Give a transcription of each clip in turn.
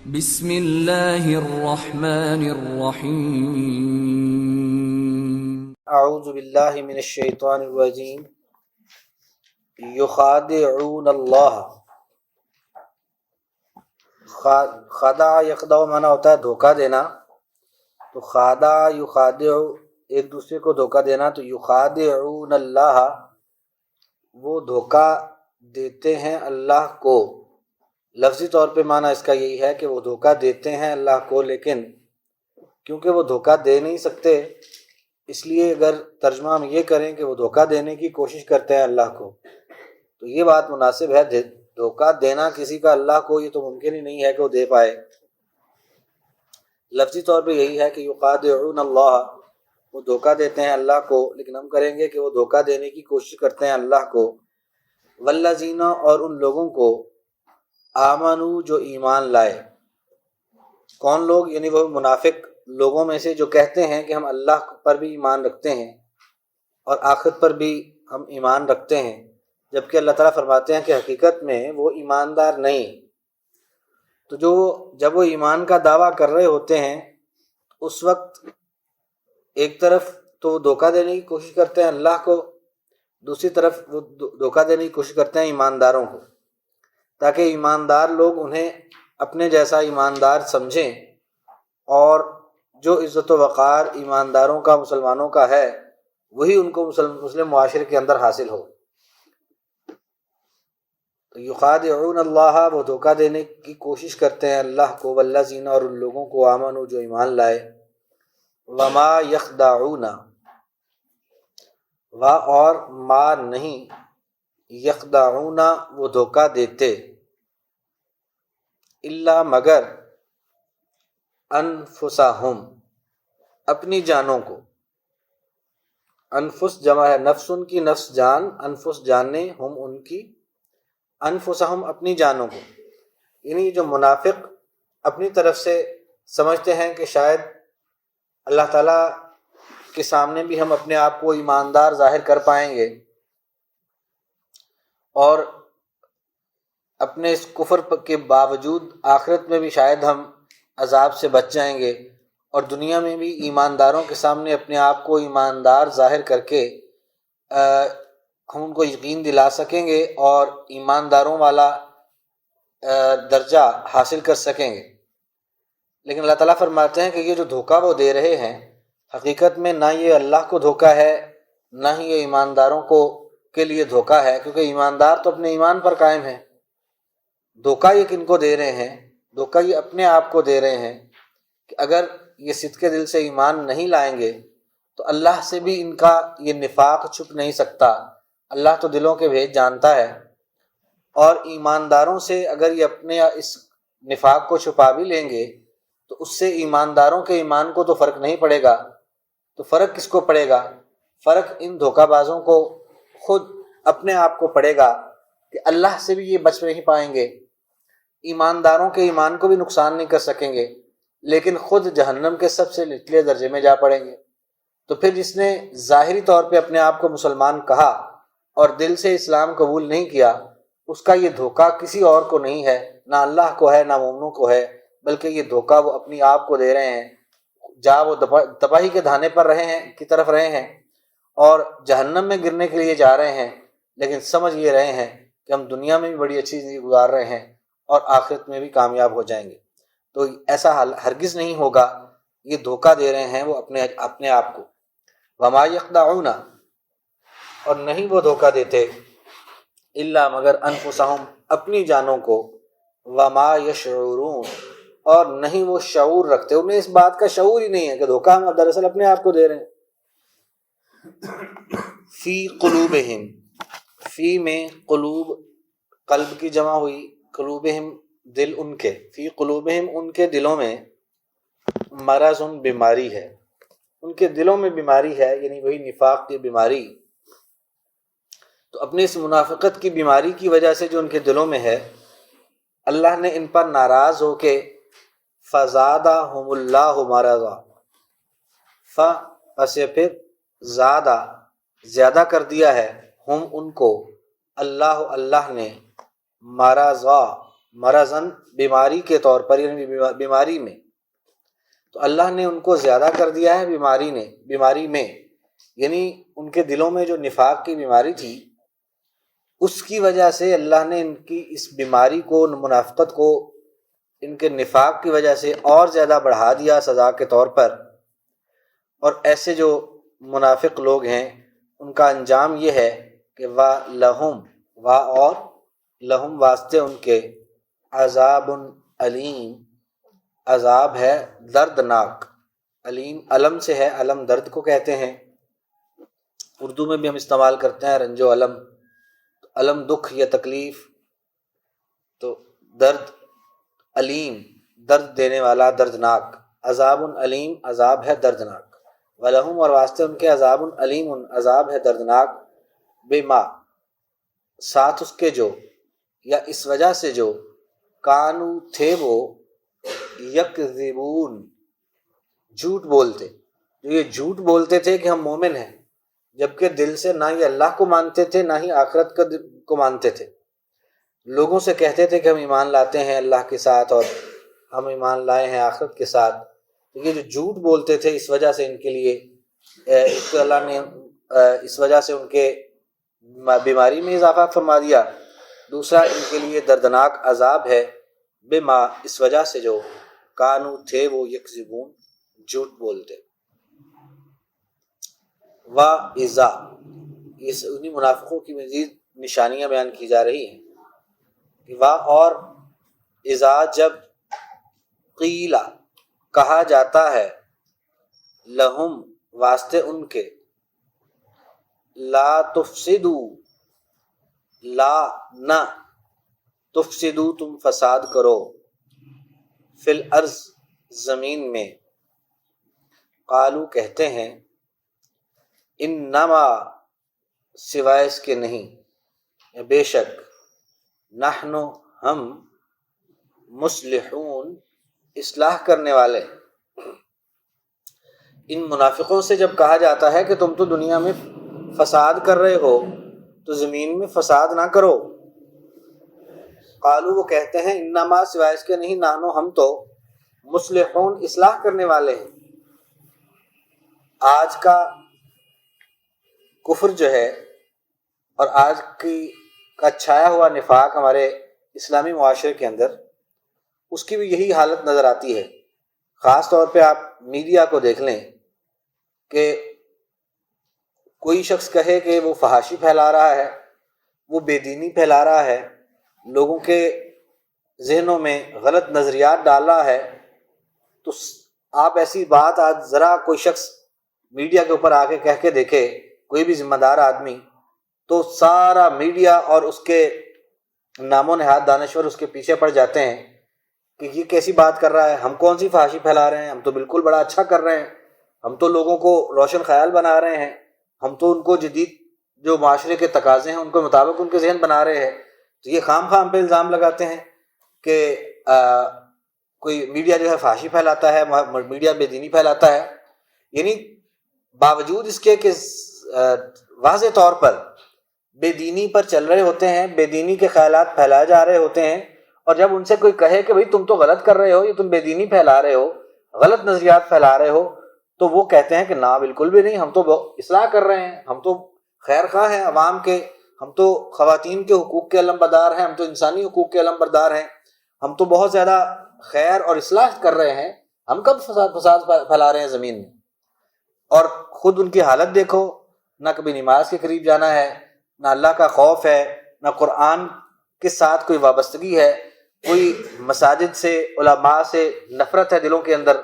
بسم اللہ الرحمن الرحیم۔ اعوذ باللہ من الشیطان الرجیم۔ یخادعون اللہ، خدع یخدع معنی ہوتا ہے دھوکہ دینا، تو خادع یخادع ایک دوسرے کو دھوکہ دینا، تو یخادعون اللہ وہ دھوکہ دیتے ہیں اللہ کو۔ لفظی طور پہ معنی اس کا یہی ہے کہ وہ دھوکہ دیتے ہیں اللہ کو، لیکن کیونکہ وہ دھوکہ دے نہیں سکتے اس لیے اگر ترجمہ ہم یہ کریں کہ وہ دھوکہ دینے کی کوشش کرتے ہیں اللہ کو، تو یہ بات مناسب ہے۔ دھوکہ دینا کسی کا اللہ کو یہ تو ممکن ہی نہیں ہے کہ وہ دے پائے۔ لفظی طور پہ یہی ہے کہ یخادعون اللہ، وہ دھوکہ دیتے ہیں اللہ کو، لیکن ہم کریں گے کہ وہ دھوکہ دینے کی کوشش کرتے ہیں اللہ کو۔ والذین، اور ان لوگوں کو، آمنو جو ایمان لائے۔ کون لوگ؟ یعنی وہ منافق لوگوں میں سے جو کہتے ہیں کہ ہم اللہ پر بھی ایمان رکھتے ہیں اور آخرت پر بھی ہم ایمان رکھتے ہیں، جبکہ اللہ تعالیٰ فرماتے ہیں کہ حقیقت میں وہ ایماندار نہیں۔ تو جب وہ ایمان کا دعویٰ کر رہے ہوتے ہیں اس وقت ایک طرف تو وہ دھوکہ دینے کی کوشش کرتے ہیں اللہ کو، دوسری طرف وہ دھوکہ دینے کی کوشش کرتے ہیں ایمانداروں کو، تاکہ ایماندار لوگ انہیں اپنے جیسا ایماندار سمجھیں اور جو عزت و وقار ایمانداروں کا، مسلمانوں کا ہے، وہی ان کو مسلم معاشرے کے اندر حاصل ہو۔ تو یخادعون اللہ، وہ دھوکہ دینے کی کوشش کرتے ہیں اللہ کو، والذین، اور ان لوگوں کو، آمنوا جو ایمان لائے، وما یخدعون، اور ما نہیں، یخدعون وہ دھوکہ دیتے، الا مگر، انفسہم اپنی جانوں کو۔ انفس جمع ہے نفس، ان کی نفس جان، انفس جانیں، ہم ان کی، انفسہم اپنی جانوں کو۔ یعنی جو منافق اپنی طرف سے سمجھتے ہیں کہ شاید اللہ تعالیٰ کے سامنے بھی ہم اپنے آپ کو ایماندار ظاہر کر پائیں گے اور اپنے اس کفر کے باوجود آخرت میں بھی شاید ہم عذاب سے بچ جائیں گے، اور دنیا میں بھی ایمانداروں کے سامنے اپنے آپ کو ایماندار ظاہر کر کے ہم ان کو یقین دلا سکیں گے اور ایمانداروں والا درجہ حاصل کر سکیں گے۔ لیکن اللہ تعالیٰ فرماتے ہیں کہ یہ جو دھوکہ وہ دے رہے ہیں، حقیقت میں نہ یہ اللہ کو دھوکہ ہے، نہ ہی یہ ایمانداروں کے لیے دھوکہ ہے، کیونکہ ایماندار تو اپنے ایمان پر قائم ہیں۔ دھوکہ یہ کن کو دے رہے ہیں؟ دھوکہ یہ اپنے آپ کو دے رہے ہیں کہ اگر یہ صدق دل سے ایمان نہیں لائیں گے تو اللہ سے بھی ان کا یہ نفاق چھپ نہیں سکتا، اللہ تو دلوں کے بھید جانتا ہے، اور ایمانداروں سے اگر یہ اپنے اس نفاق کو چھپا بھی لیں گے تو اس سے ایمانداروں کے ایمان کو تو فرق نہیں پڑے گا۔ تو فرق کس کو پڑے گا؟ فرق ان دھوکہ بازوں کو خود اپنے آپ کو پڑے گا کہ اللہ سے بھی یہ بچ نہیں پائیں گے، ایمانداروں کے ایمان کو بھی نقصان نہیں کر سکیں گے، لیکن خود جہنم کے سب سے نچلے درجے میں جا پڑیں گے۔ تو پھر جس نے ظاہری طور پہ اپنے آپ کو مسلمان کہا اور دل سے اسلام قبول نہیں کیا، اس کا یہ دھوکہ کسی اور کو نہیں ہے، نہ اللہ کو ہے نہ مومنوں کو ہے، بلکہ یہ دھوکہ وہ اپنی آپ کو دے رہے ہیں۔ وہ تباہی کے دھانے پر کی طرف رہے ہیں اور جہنم میں گرنے کے لیے جا رہے ہیں، لیکن سمجھ یہ رہے ہیں کہ ہم دنیا میں بھی بڑی اچھی زندگی گزار رہے ہیں اور آخرت میں بھی کامیاب ہو جائیں گے۔ تو ایسا ہرگز نہیں ہوگا، یہ دھوکہ دے رہے ہیں وہ اپنے آپ کو۔ وما یخدعون، اور نہیں وہ دھوکہ دیتے، الا مگر، انفسہم اپنی جانوں کو، وما یشعرون، اور نہیں وہ شعور رکھتے، انہیں اس بات کا شعور ہی نہیں ہے کہ دھوکہ ہم دراصل اپنے آپ کو دے رہے ہیں۔ فی قلوبہم، فی میں قلوب قلب کی جمع ہوئی، قلوبہم دل ان کے، فی قلوبہم ان کے دلوں میں، مرض بیماری ہے، ان کے دلوں میں بیماری ہے، یعنی وہی نفاق کی بیماری۔ تو اپنی اس منافقت کی بیماری کی وجہ سے جو ان کے دلوں میں ہے، اللہ نے ان پر ناراض ہو کے فزادہم اللہ مرضا، پس پھر زیادہ کر دیا ہے، ہم ان کو، اللہ نے، مرضا مرضن بیماری کے طور پر، یعنی بیماری میں، تو اللہ نے ان کو زیادہ کر دیا ہے بیماری میں، یعنی ان کے دلوں میں جو نفاق کی بیماری تھی اس کی وجہ سے اللہ نے ان کی اس بیماری کو، منافقت کو، ان کے نفاق کی وجہ سے اور زیادہ بڑھا دیا سزا کے طور پر۔ اور ایسے جو منافق لوگ ہیں ان کا انجام یہ ہے کہ اور لہم واسطے ان کے عذاب علیم، عذاب ہے دردناک، علیم علم سے ہے، علم درد کو کہتے ہیں، اردو میں بھی ہم استعمال کرتے ہیں رنج و علم، علم دکھ یا تکلیف، تو درد، علیم درد دینے والا، دردناک، عذاب علیم عذاب ہے دردناک، وَلَهُمْ اور واسطے ان کے عذاب علیم عذاب ہے دردناک، بما ساتھ اس کے جو، یا اس وجہ سے جو، کانو تھے وہ، یکذبون جھوٹ بولتے، جو یہ جھوٹ بولتے تھے کہ ہم مومن ہیں، جبکہ دل سے نہ ہی اللہ کو مانتے تھے نہ ہی آخرت کو مانتے تھے۔ لوگوں سے کہتے تھے کہ ہم ایمان لاتے ہیں اللہ کے ساتھ اور ہم ایمان لائے ہیں آخرت کے ساتھ، یہ جو جھوٹ بولتے تھے اس وجہ سے ان کے لیے اللہ نے اس وجہ سے ان کے بیماری میں اضافہ فرما دیا۔ دوسرا ان کے لیے دردناک عذاب ہے، بما اس وجہ سے جو، کانو تھے وہ، یکذبون جھوٹ بولتے۔ وَإِذَا اس انہی منافقوں کی مزید نشانیاں بیان کی جا رہی ہیں کہ اور اذا جب، قیلا کہا جاتا ہے، لہم واسطے ان کے، لا تفسدو لا نہ، تفسدو تم فساد کرو، فی الارض زمین میں، قالو کہتے ہیں، انما سوائے اس کے نہیں، بے شک، نحن ہم، مصلحون اصلاح کرنے والے۔ ان منافقوں سے جب کہا جاتا ہے کہ تم تو دنیا میں فساد کر رہے ہو تو زمین میں فساد نہ کرو، قالو وہ کہتے ہیں، انما سوائے اس کے نہیں، نحن ہم تو، مصلحون اصلاح کرنے والے ہیں۔ آج کا کفر جو ہے اور آج کا چھایا ہوا نفاق ہمارے اسلامی معاشرے کے اندر، اس کی بھی یہی حالت نظر آتی ہے۔ خاص طور پہ آپ میڈیا کو دیکھ لیں کہ کوئی شخص کہے کہ وہ فحاشی پھیلا رہا ہے، وہ بے دینی پھیلا رہا ہے، لوگوں کے ذہنوں میں غلط نظریات ڈال رہا ہے، تو آپ ایسی بات آج ذرا کوئی شخص میڈیا کے اوپر آ کے کہہ کے دیکھے، کوئی بھی ذمہ دار آدمی، تو سارا میڈیا اور اس کے نام و نہاد دانشور اس کے پیچھے پڑ جاتے ہیں کہ یہ کیسی بات کر رہا ہے، ہم کون سی فحاشی پھیلا رہے ہیں، ہم تو بالکل بڑا اچھا کر رہے ہیں، ہم تو لوگوں کو روشن خیال بنا رہے ہیں، ہم تو ان کو جدید جو معاشرے کے تقاضے ہیں ان کے مطابق ان کے ذہن بنا رہے ہیں۔ تو یہ خام خام پہ الزام لگاتے ہیں کہ کوئی میڈیا جو ہے فحاشی پھیلاتا ہے، میڈیا بے دینی پھیلاتا ہے، یعنی باوجود اس کے کہ واضح طور پر بے دینی پر چل رہے ہوتے ہیں، بے دینی کے خیالات پھیلائے جا رہے ہوتے ہیں، اور جب ان سے کوئی کہے کہ بھئی تم تو غلط کر رہے ہو، یہ تم بے دینی پھیلا رہے ہو، غلط نظریات پھیلا رہے ہو، تو وہ کہتے ہیں کہ نہ بالکل بھی نہیں، ہم تو اصلاح کر رہے ہیں، ہم تو خیر خواہ ہیں عوام کے، ہم تو خواتین کے حقوق کے علم بردار ہیں، ہم تو انسانی حقوق کے علم بردار ہیں، ہم تو بہت زیادہ خیر اور اصلاح کر رہے ہیں، ہم کب فساد پھیلا رہے ہیں زمین میں؟ اور خود ان کی حالت دیکھو، نہ کبھی نماز کے قریب جانا ہے، نہ اللہ کا خوف ہے، نہ قرآن کے ساتھ کوئی وابستگی ہے، کوئی مساجد سے، علماء سے نفرت ہے دلوں کے اندر،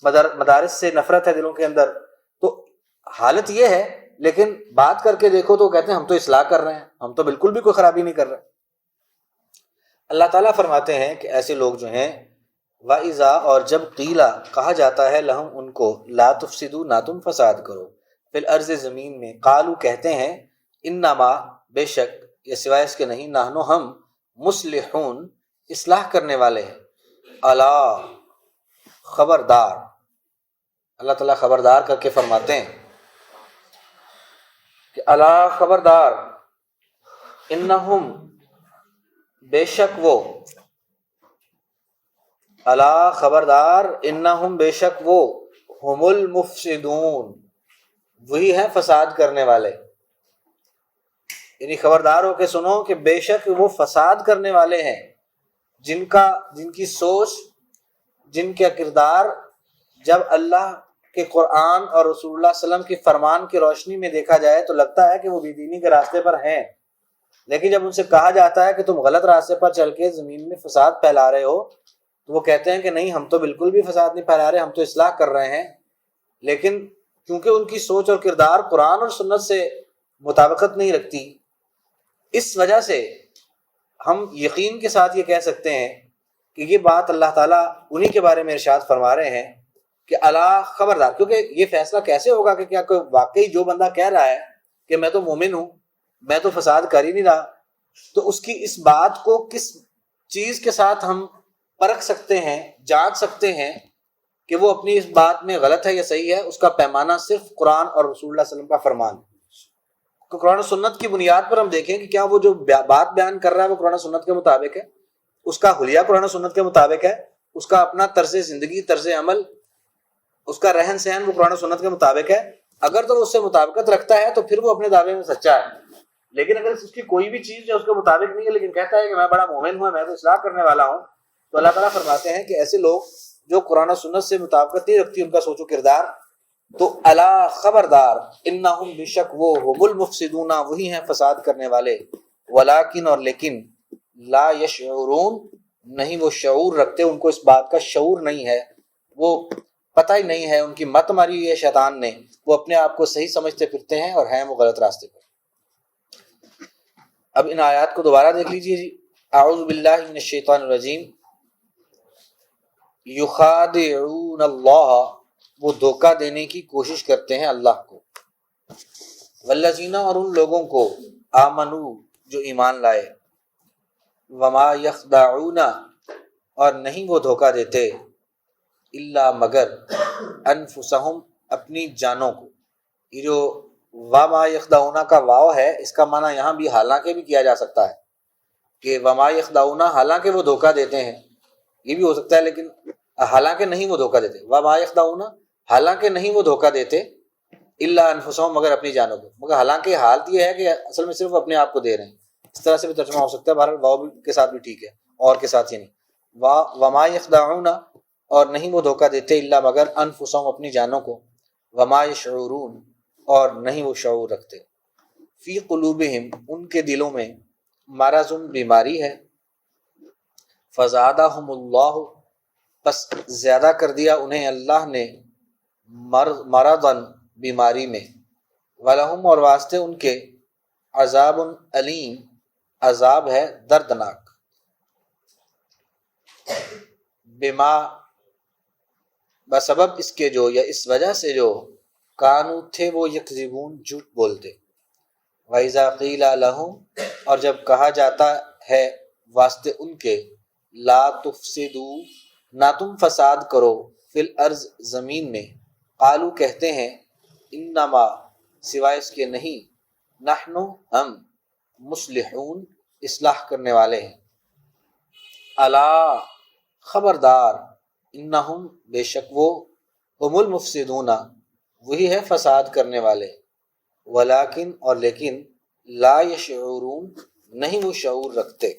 مدارس سے نفرت ہے دلوں کے اندر۔ تو حالت یہ ہے، لیکن بات کر کے دیکھو تو کہتے ہیں ہم تو اصلاح کر رہے ہیں، ہم تو بالکل بھی کوئی خرابی نہیں کر رہے۔ اللہ تعالیٰ فرماتے ہیں کہ ایسے لوگ جو ہیں، وَإِذَا اور جب قیلا کہا جاتا ہے، لہم ان کو، لا تفسدو نہ تم فساد کرو، فی الارض زمین میں، قالو کہتے ہیں، انما بے شک، یہ سوائے اس کے نہیں، نحن ہم، مصلحون اصلاح کرنے والے ہیں، الا خبردار، اللہ تعالیٰ خبردار کر کے فرماتے ہیں کہ الا خبردار، انہم بے شک وہ، الا خبردار، انہم بے شک وہ، ہم المفسدون وہی ہیں فساد کرنے والے، یعنی خبردار ہو کے سنو کہ بے شک وہ فساد کرنے والے ہیں، جن کی سوچ، جن کا کردار جب اللہ کے قرآن اور رسول اللہ صلی اللہ علیہ وسلم کی فرمان کی روشنی میں دیکھا جائے تو لگتا ہے کہ وہ بے دینی کے راستے پر ہیں، لیکن جب ان سے کہا جاتا ہے کہ تم غلط راستے پر چل کے زمین میں فساد پھیلا رہے ہو تو وہ کہتے ہیں کہ نہیں، ہم تو بالکل بھی فساد نہیں پھیلا رہے، ہم تو اصلاح کر رہے ہیں۔ لیکن کیونکہ ان کی سوچ اور کردار قرآن اور سنت سے مطابقت نہیں رکھتی، اس وجہ سے ہم یقین کے ساتھ یہ کہہ سکتے ہیں کہ یہ بات اللہ تعالیٰ انہی کے بارے میں ارشاد فرما رہے ہیں کہ الا خبردار، کیونکہ یہ فیصلہ کیسے ہوگا کہ کیا کوئی واقعی جو بندہ کہہ رہا ہے کہ میں تو مومن ہوں، میں تو فساد کر ہی نہیں رہا، تو اس کی اس بات کو کس چیز کے ساتھ ہم پرکھ سکتے ہیں، جانچ سکتے ہیں کہ وہ اپنی اس بات میں غلط ہے یا صحیح ہے؟ اس کا پیمانہ صرف قرآن اور رسول اللہ صلی اللہ علیہ وسلم کا فرمان ہے۔ قرآن و سنت کی بنیاد پر ہم دیکھیں کہ کیا وہ جو بات بیان کر رہا ہے وہ قرآن و سنت کے مطابق ہے، اس کا حلیہ قرآن و سنت کے مطابق ہے، اس کا اپنا طرز زندگی، طرز عمل، اس کا رہن سہن وہ قرآن و سنت کے مطابق ہے۔ اگر تو وہ اس سے مطابقت رکھتا ہے تو پھر وہ اپنے دعوے میں سچا ہے، لیکن اگر اس کی کوئی بھی چیز جو اس کے مطابق نہیں ہے لیکن کہتا ہے کہ میں بڑا مومن ہوں، میں تو اصلاح کرنے والا ہوں، تو اللہ تعالیٰ فرماتے ہیں کہ ایسے لوگ جو قرآن و سنت سے مطابقت نہیں رکھتی ان کا سوچ و کردار، تو الا خبردار، انہم بے شک وہ، ہم المفسدون وہی ہیں فساد کرنے والے، ولیکن اور لیکن، لا یشعرون نہیں وہ شعور رکھتے، ان کو اس بات کا شعور نہیں ہے، وہ پتہ ہی نہیں ہے، ان کی مت ماری ہوئی ہے شیطان نے، وہ اپنے آپ کو صحیح سمجھتے پھرتے ہیں اور ہیں وہ غلط راستے پر۔ اب ان آیات کو دوبارہ دیکھ لیجیے جی۔ اعوذ باللہ من الشیطان الرجیم۔ یخادعون اللہ، وہ دھوکہ دینے کی کوشش کرتے ہیں اللہ کو، والذین اور ان لوگوں کو، آمنو جو ایمان لائے، وما یخدعون اور نہیں وہ دھوکہ دیتے، الا مگر، انفسہم اپنی جانوں کو۔ یہ جو وما یخدعون کا واو ہے، اس کا معنی یہاں بھی حالانکہ بھی کیا جا سکتا ہے کہ وما یخدعون حالانکہ وہ دھوکہ دیتے ہیں، یہ بھی ہو سکتا ہے، لیکن حالانکہ نہیں وہ دھوکہ دیتے، وما یخدعون حالانکہ نہیں وہ دھوکہ دیتے، الا انفسہم مگر اپنی جانوں کو، مگر حالانکہ حالت یہ ہے کہ اصل میں صرف اپنے آپ کو دے رہے ہیں، اس طرح سے بھی ترجمہ ہو سکتا ہے، بہرحال واو کے ساتھ بھی ٹھیک ہے، اور کے ساتھ ہی نہیں، وما یخدعون اور نہیں وہ دھوکہ دیتے، الا مگر انفسہم اپنی جانوں کو، وما یشعرون اور نہیں وہ شعور رکھتے، فی قلوبہم ان کے دلوں میں، مرض بیماری ہے، فزادہم اللہ پس زیادہ کر دیا انہیں اللہ نے، مرضاً بیماری میں، ولہم اور واسطے ان کے، عذاب علیم عذاب ہے دردناک، بما بسبب اس کے جو، یا اس وجہ سے جو، کانو تھے وہ یکذبون جھوٹ بولتے، وَإِذَا قِيلَ لَهُمْ اور جب کہا جاتا ہے واسطے ان کے، لا تفسدوا نہ تم فساد کرو، فی الارض زمین میں، قالو کہتے ہیں، انما سوائے اس کے نہیں، نحن ہم، مصلحون اصلاح کرنے والے ہیں، الا خبردار، انہم بے شک وہ، ہم المفسدون وہی ہے فساد کرنے والے، ولیکن اور لیکن، لا یشعرون نہیں وہ شعور رکھتے۔